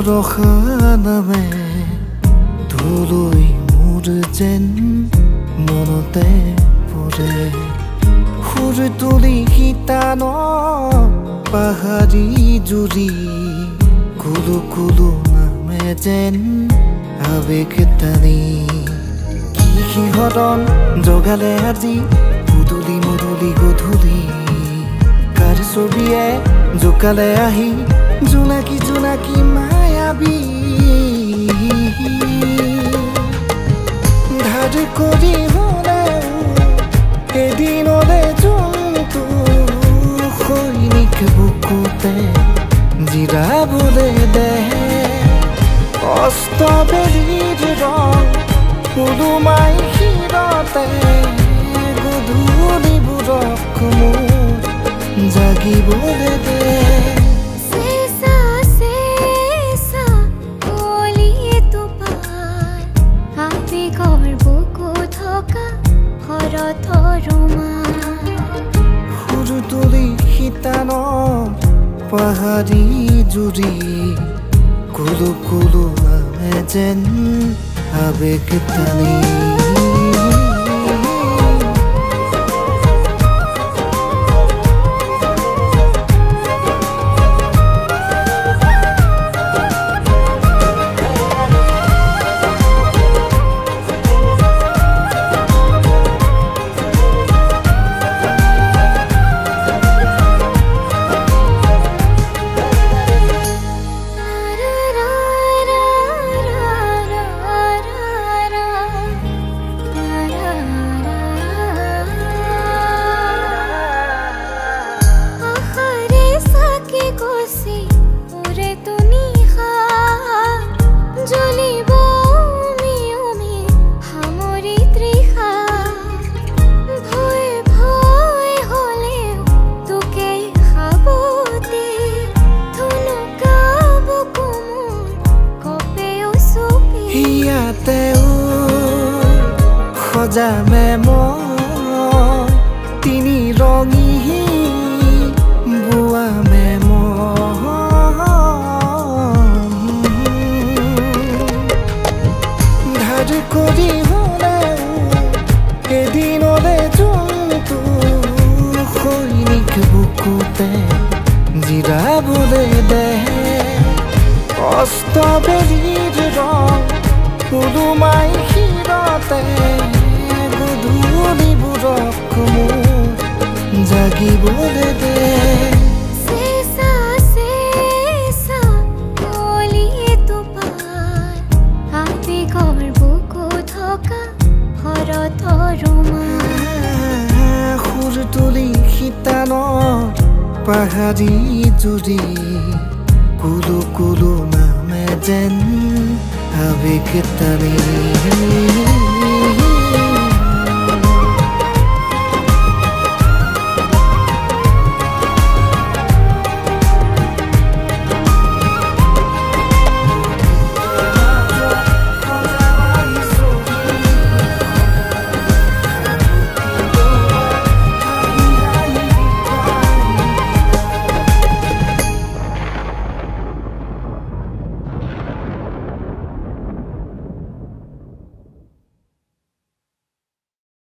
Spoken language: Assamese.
বৰষা নামে ধুলৈ মোৰ যেন মনতে পৰে সুৰ তুলি শীতানত পাহাৰী জুৰি কুলু কুলু নামে যেন আবেগ টানি কি সিহঁতন জগালে আজি মুদুলি মুদুলি গধূলি কাৰ ছবিয়ে জোকালে আহি জোনাকী জোনাকী মায়াবী ধাৰ কৰি হ'লেও এদিনলে যোনটো সৈনিক বুকুতে জিৰাবলৈ দে অস্তবেলিৰ ৰং উলুমাই শিৰতে গধূলিবোৰক মোৰ জাগিবলৈ দে সুৰ তুলি শীতানত পাহাৰী জুৰি কুলু কুলু নামে যেন আবেগ টানি সজামে মই তিনি ৰঙী বোৱামে ধাৰ কৰি হ'লেও এদিনলে যোনটো সৈনিক বুকুতে জিৰাবলৈ দে অস্তবেলিৰ ৰং উলুমাই শিৰতে গধূলিবোৰক মোৰ জাগিবলৈ দে সুৰ তুলি শীতানত পাহাৰী জুৰি কুলু কুলু নামে যেন আবেগ টানি